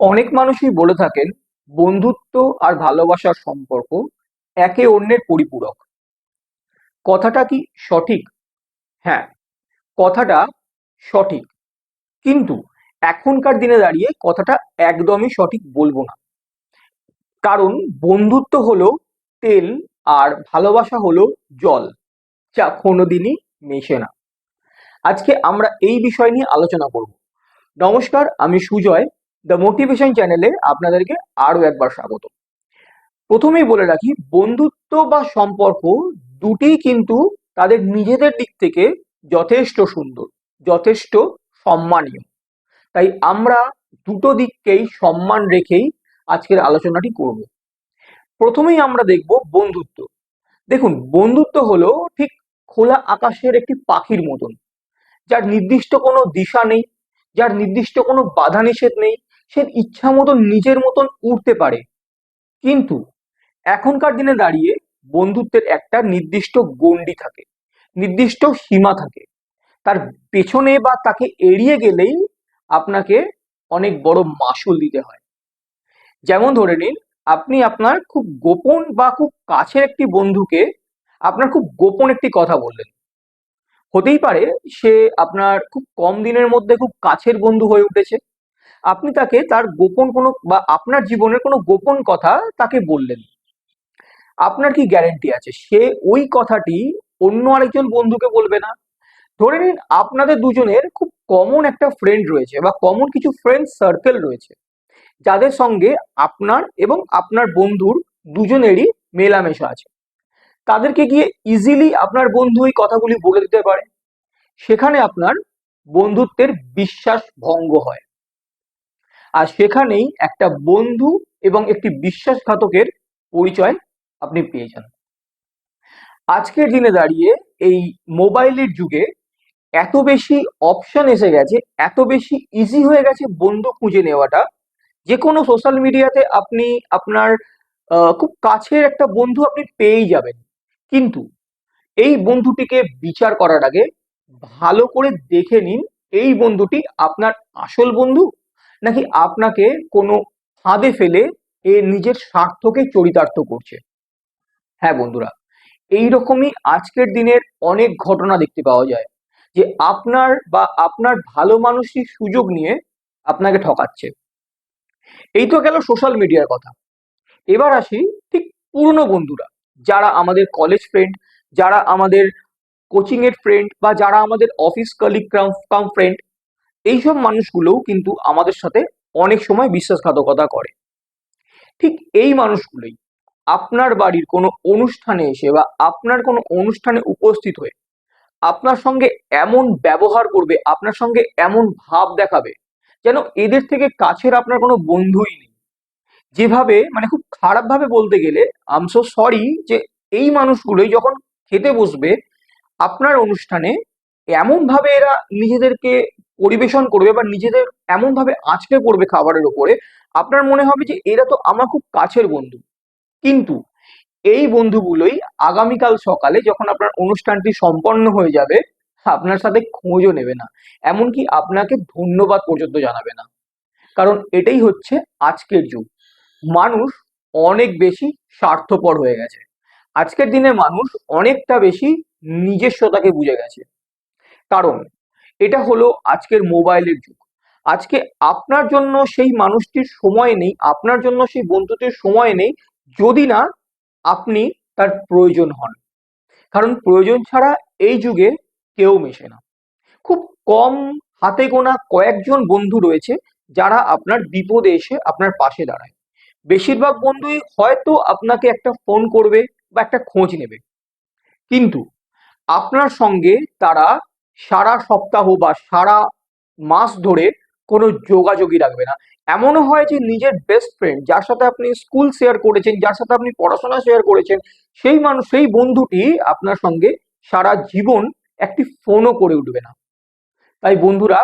অনেক মানুষই বলে থাকেন বন্ধুত্ব আর ভালোবাসার সম্পর্ক একে অন্যের পরিপূরক। কথাটা কি সঠিক? হ্যাঁ, কথাটা সঠিক, কিন্তু এখনকার দিনে দাঁড়িয়ে কথাটা একদমই সঠিক বলবো না। কারণ বন্ধুত্ব হলো তেল আর ভালোবাসা হলো জল, যা কোনোদিনই মেশে না। আজকে আমরা এই বিষয় নিয়ে আলোচনা করব। নমস্কার, আমি সুজয়। দ্য মোটিভেশন চ্যানেলে আপনাদেরকে আরো একবার স্বাগত। প্রথমেই বলে রাখি, বন্ধুত্ব বা সম্পর্ক দুটিই কিন্তু তাদের নিজেদের দিক থেকে যথেষ্ট সুন্দর, যথেষ্ট সম্মানীয়। তাই আমরা দুটো দিককেই সম্মান রেখেই আজকের আলোচনাটি করব। প্রথমেই আমরা দেখব বন্ধুত্ব। দেখুন, বন্ধুত্ব হলো ঠিক খোলা আকাশের একটি পাখির মতন, যার নির্দিষ্ট কোনো দিশা নেই, যার নির্দিষ্ট কোনো বাধা নিষেধ নেই। সে ইচ্ছা মতন নিজের মতন উড়তে পারে। কিন্তু এখনকার দিনে দাঁড়িয়ে বন্ধুত্বের একটা নির্দিষ্ট গণ্ডি থাকে, নির্দিষ্ট সীমা থাকে। তার পেছনে বা তাকে এড়িয়ে গেলেই আপনাকে অনেক বড় মাসুল দিতে হয়। যেমন ধরে নিন, আপনি আপনার খুব গোপন বা খুব কাছের একটি বন্ধুকে আপনার খুব গোপন একটি কথা বললেন। হতেই পারে সে আপনার খুব কম দিনের মধ্যে খুব কাছের বন্ধু হয়ে উঠেছে। আপনি তাকে তার গোপন কোনো বা আপনার জীবনের কোনো গোপন কথা তাকে বললেন। আপনার কি গ্যারেন্টি আছে সে ওই কথাটি অন্য আরেকজন বন্ধুকে বলবে না? ধরে নিন আপনাদের দুজনের খুব কমন একটা ফ্রেন্ড রয়েছে বা কমন কিছু ফ্রেন্ড সার্কেল রয়েছে, যাদের সঙ্গে আপনার এবং আপনার বন্ধুর দুজনেরই মেলামেশা আছে। তাদেরকে গিয়ে ইজিলি আপনার বন্ধু এই কথাগুলি বলে দিতে পারে। সেখানে আপনার বন্ধুত্বের বিশ্বাস ভঙ্গ হয়। আর সেখানেই একটা বন্ধু এবং একটি বিশ্বাসঘাতকের পরিচয় আপনি পেয়ে যান। আজকের দিনে দাঁড়িয়ে এই মোবাইলের যুগে এত বেশি অপশন এসে গেছে, এত বেশি ইজি হয়ে গেছে বন্ধু খুঁজে নেওয়াটা। যে কোনো সোশ্যাল মিডিয়াতে আপনি আপনার খুব কাছের একটা বন্ধু আপনি পেয়েই যাবেন। কিন্তু এই বন্ধুটিকে বিচার করার আগে ভালো করে দেখে নিন এই বন্ধুটি আপনার আসল বন্ধু, নাকি আপনাকে কোনো ফাঁদে ফেলে এ নিজের স্বার্থকে চরিতার্থ করছে। হ্যাঁ বন্ধুরা, এইরকমই আজকের দিনের অনেক ঘটনা দেখতে পাওয়া যায়, যে আপনার বা আপনার ভালো মানুষটির সুযোগ নিয়ে আপনাকে ঠকাচ্ছে। এই তো গেল সোশ্যাল মিডিয়ার কথা। এবার আসি ঠিক পুরনো বন্ধুরা, যারা আমাদের কলেজ ফ্রেন্ড, যারা আমাদের কোচিং এর ফ্রেন্ড, বা যারা আমাদের অফিস কলিগ কাম ফ্রেন্ড। এইসব মানুষগুলোও কিন্তু আমাদের সাথে অনেক সময় বিশ্বাসঘাতকতা করে। ঠিক এই মানুষগুলোই আপনার বাড়ির কোনো অনুষ্ঠানে এসে বা আপনার কোনো অনুষ্ঠানে উপস্থিত হয়ে আপনার সঙ্গে এমন ব্যবহার করবে, আপনার সঙ্গে এমন ভাব দেখাবে, যেন এদের থেকে কাছের আপনার কোনো বন্ধুই নেই। যেভাবে মানে খুব খারাপ ভাবে বলতে গেলে, আই এম সো সরি, যে এই মানুষগুলোই যখন খেতে বসবে আপনার অনুষ্ঠানে, এমন ভাবে এরা নিজেদেরকে পরিবেশন করবে বা নিজেদের এমন ভাবে আঁচড়ে পড়বে খাবারের ওপরে, আপনার মনে হবে যে এরা তো আমার খুব কাছের বন্ধু। কিন্তু এই বন্ধুগুলোই আগামীকাল সকালে যখন আপনার অনুষ্ঠানটি সম্পন্ন হয়ে যাবে, আপনার সাথে খোঁজও নেবে না, এমনকি আপনাকে ধন্যবাদ পর্যন্ত জানাবে না। কারণ এটাই হচ্ছে আজকের যুগ। মানুষ অনেক বেশি স্বার্থপর হয়ে গেছে। আজকের দিনে মানুষ অনেকটা বেশি নিজস্বতাকে বুঝে গেছে। কারণ এটা হলো আজকের মোবাইলের যুগ। আজকে আপনার জন্য সেই মানুষটির সময় নেই, আপনার জন্য সেই বন্ধুটির সময় নেই, যদি না আপনি তার প্রয়োজন হন। কারণ প্রয়োজন ছাড়া এই যুগে কেউ মেশে না। খুব কম, হাতে গোনা কয়েকজন বন্ধু রয়েছে যারা আপনার বিপদে এসে আপনার পাশে দাঁড়ায়। বেশিরভাগ বন্ধুই হয়তো আপনাকে একটা ফোন করবে বা একটা খোঁজ নেবে, কিন্তু আপনার সঙ্গে তারা সারা সপ্তাহ বা সারা মাস ধরে কোনো যোগাযোগই রাখবে না। এমনও হয় যে নিজের বেস্ট ফ্রেন্ড, যার সাথে আপনি স্কুল শেয়ার করেছেন, যার সাথে আপনি পড়াশোনা শেয়ার করেছেন, সেই মানুষ, সেই বন্ধুটি আপনার সঙ্গে সারা জীবন একটি ফোনও করে উঠবে না। তাই বন্ধুরা,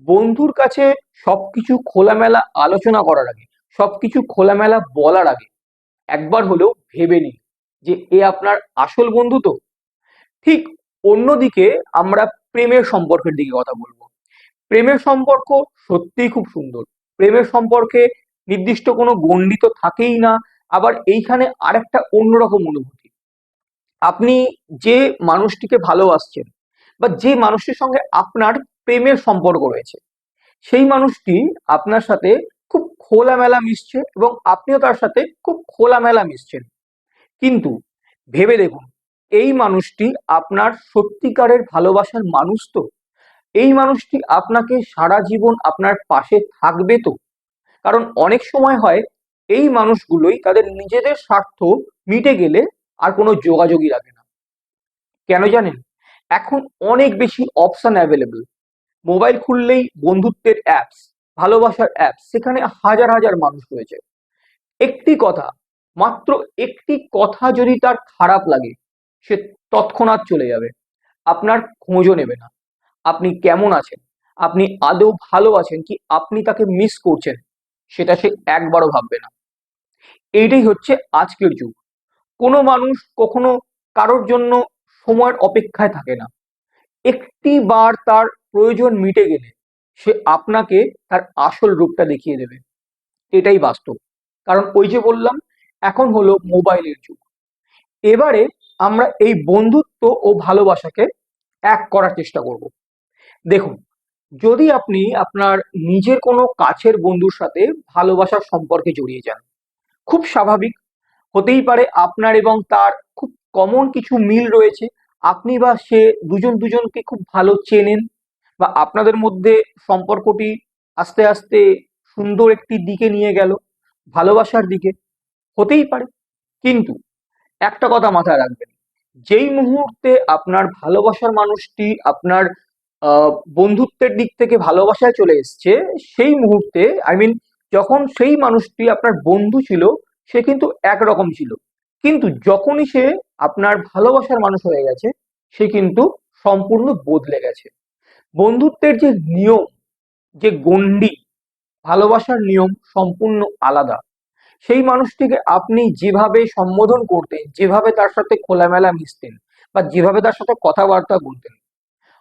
বন্ধুর কাছে সবকিছু খোলামেলা আলোচনা করার আগে, সবকিছু খোলামেলা বলার আগে একবার হলেও ভেবে নিন যে এ আপনার আসল বন্ধু তো। ঠিক অন্যদিকে আমরা প্রেমের সম্পর্কের দিকে কথা বলবো। প্রেমের সম্পর্ক সত্যিই খুব সুন্দর। প্রেমের সম্পর্কে নির্দিষ্ট কোনো গণ্ডি তো থাকেই না। আবার এইখানে আরেকটা অন্যরকম অনুভূতি, আপনি যে মানুষটিকে ভালোবাসছেন বা যে মানুষটির সঙ্গে আপনার প্রেমের সম্পর্ক রয়েছে, সেই মানুষটি আপনার সাথে খুব খোলামেলা মিশছে এবং আপনিও তার সাথে খুব খোলামেলা মিশছেন। কিন্তু ভেবে দেখুন, এই মানুষটি আপনার সত্যিকারের ভালোবাসার মানুষ তো? এই মানুষটি আপনাকে সারা জীবন আপনার পাশে থাকবে তো? কারণ অনেক সময় হয় এই মানুষগুলোই তাদের নিজেদের স্বার্থ মিটে গেলে আর কোনো যোগাযোগই রাখে না। কেন জানেন? এখন অনেক বেশি অপশন অ্যাভেলেবল। মোবাইল খুললেই বন্ধুত্বের অ্যাপস, ভালোবাসার অ্যাপস, সেখানে হাজার হাজার মানুষ রয়েছে। একটি কথা, মাত্র একটি কথা যদি তার খারাপ লাগে, সে তৎক্ষণাৎ চলে যাবে, আপনার খোঁজও নেবে না। আপনি কেমন আছেন, আপনি আদৌ ভালো আছেন কি, আপনি তাকে মিস করছেন, সেটা সে একবারও ভাববে না। এইটাই হচ্ছে আজকের যুগ। কোনো মানুষ কখনো কারোর জন্য সময়ের অপেক্ষায় থাকে না। একটি বার তার প্রয়োজন মিটে গেলে সে আপনাকে তার আসল রূপটা দেখিয়ে দেবে। এটাই বাস্তব। কারণ ওই যে বললাম, এখন হলো মোবাইলের যুগ। এবারে আমরা এই বন্ধুত্ব ও ভালোবাসাকে এক করার চেষ্টা করব। দেখুন, যদি আপনি আপনার নিজের কোনো কাছের বন্ধুর সাথে ভালোবাসার সম্পর্কে জড়িয়ে যান, খুব স্বাভাবিক। হতেই পারে আপনার এবং তার খুব কমন কিছু মিল রয়েছে। আপনি বা সে দুজন দুজনকে খুব ভালো চেনেন, বা আপনাদের মধ্যে সম্পর্কটি আস্তে আস্তে সুন্দর একটি দিকে নিয়ে গেল, ভালোবাসার দিকে। হতেই পারে। কিন্তু একটা কথা মাথায় রাখবেন, যেই মুহূর্তে আপনার ভালোবাসার মানুষটি আপনার বন্ধুত্বের দিক থেকে ভালোবাসায় চলে এসছে, সেই মুহূর্তে, আই মিন, যখন সেই মানুষটি আপনার বন্ধু ছিল, সে কিন্তু একরকম ছিল। কিন্তু যখনই সে আপনার ভালোবাসার মানুষ হয়ে গেছে, সে কিন্তু সম্পূর্ণ বদলে গেছে। বন্ধুত্বের যে নিয়ম, যে গণ্ডি, ভালোবাসার নিয়ম সম্পূর্ণ আলাদা। সেই মানুষটিকে আপনি যেভাবে সম্বোধন করতেন, যেভাবে তার সাথে খোলামেলা মিশতেন, বা যেভাবে তার সাথে কথাবার্তা বলতেন,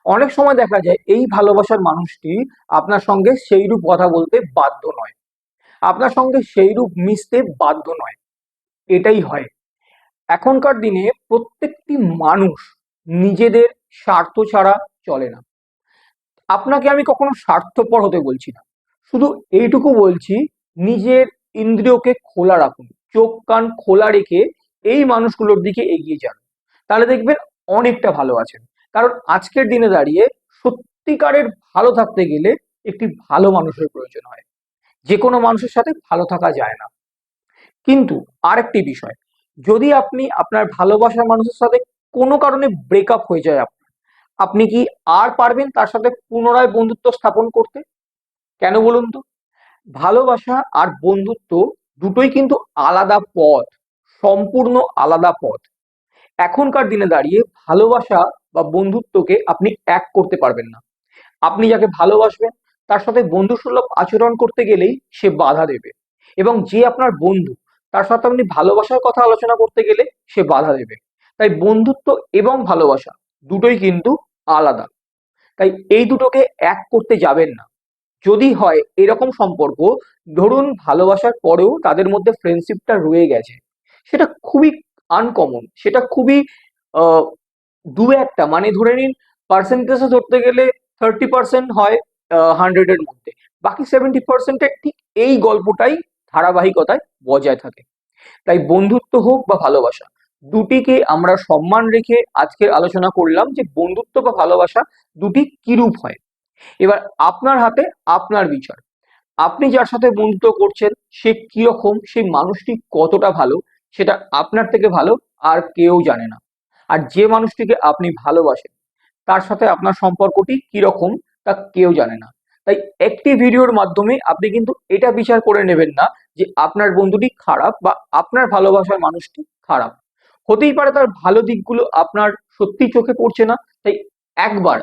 অনেক সময় দেখা যায় এই ভালোবাসার মানুষটি আপনার সঙ্গে সেইরূপ কথা বলতে বাধ্য নয়, আপনার সঙ্গে সেইরূপ মিশতে বাধ্য নয়। এটাই হয়। এখনকার দিনে প্রত্যেকটি মানুষ নিজেদের স্বার্থ ছাড়া চলে না। আপনাকে আমি কখনো স্বার্থপর হতে বলছি না, শুধু এইটুকু বলছি, নিজের ইন্দ্রিয়কে খোলা রাখুন, চোখ কান খোলা রেখে এই মানুষগুলোর দিকে এগিয়ে যান। তাহলে দেখবেন অনেকটা ভালো আছেন। কারণ আজকের দিনে দাঁড়িয়ে সত্যিকারের ভালো থাকতে গেলে একটি ভালো মানুষের প্রয়োজন হয়। যে কোনো মানুষের সাথে ভালো থাকা যায় না। কিন্তু আরেকটি বিষয়, যদি আপনি আপনার ভালোবাসার মানুষের সাথে কোনো কারণে ব্রেকআপ হয়ে যায় আপনার, আপনি কি আর পারবেন তার সাথে পুনরায় বন্ধুত্ব স্থাপন করতে? কেন বলুন তো? ভালোবাসা আর বন্ধুত্ব দুটোই কিন্তু আলাদা পথ, সম্পূর্ণ আলাদা পথ। এখনকার দিনে দাঁড়িয়ে ভালোবাসা বা বন্ধুত্বকে আপনি এক করতে পারবেন না। আপনি যাকে ভালোবাসবেন তার সাথে বন্ধুসুলভ আচরণ করতে গেলেই সে বাধা দেবে, এবং যে আপনার বন্ধু তার সাথে আপনি ভালোবাসার কথা আলোচনা করতে গেলে সে বাধা দেবে। তাই বন্ধুত্ব এবং ভালোবাসা দুটোই কিন্তু আলাদা। তাই এই দুটোকে এক করতে যাবেন না। যদি হয় এরকম সম্পর্ক, ধরুন ভালোবাসার পরেও তাদের মধ্যে ফ্রেন্ডশিপটা রয়ে গেছে, সেটা খুবই আনকমন, সেটা খুবই আহ, দু একটা, মানে ধরে নিন পার্সেন্টেজে ধরতে গেলে 30% হয় 100-এর মধ্যে, বাকি 70%-এর ঠিক এই গল্পটাই ধারাবাহিকতায় বজায় থাকে। তাই বন্ধুত্ব হোক বা ভালোবাসা, দুটিকে আমরা সম্মান রেখে আজকে আলোচনা করলাম যে বন্ধুত্ব বা ভালোবাসা দুটি কিরূপ হয়। এবার আপনার হাতে আপনার বিচার। আপনি যার সাথে বন্ধুত্ব করছেন সে কিরকম, সেই মানুষটি কতটা ভালো, সেটা আপনার থেকে ভালো আর কেউ জানে না। আর যে মানুষটিকে আপনি ভালোবাসেন তার সাথে আপনার সম্পর্কটি কিরকম তা কেউ জানে না। তাই একটি ভিডিওর মাধ্যমে আপনি কিন্তু এটা বিচার করে নেবেন না যে আপনার বন্ধুটি খারাপ বা আপনার ভালোবাসার মানুষটি খারাপ। হতেই পারে তার ভালো দিকগুলো আপনার সত্যি চোখে পড়ছে না। তাই একবার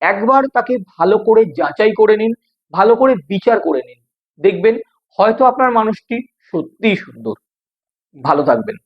একবার তাকে ভালো করে যাচাই করে নিন, ভালো করে বিচার করে নিন। দেখবেন হয়তো আপনার মানুষটি সত্যিই সুন্দর। ভালো থাকবেন।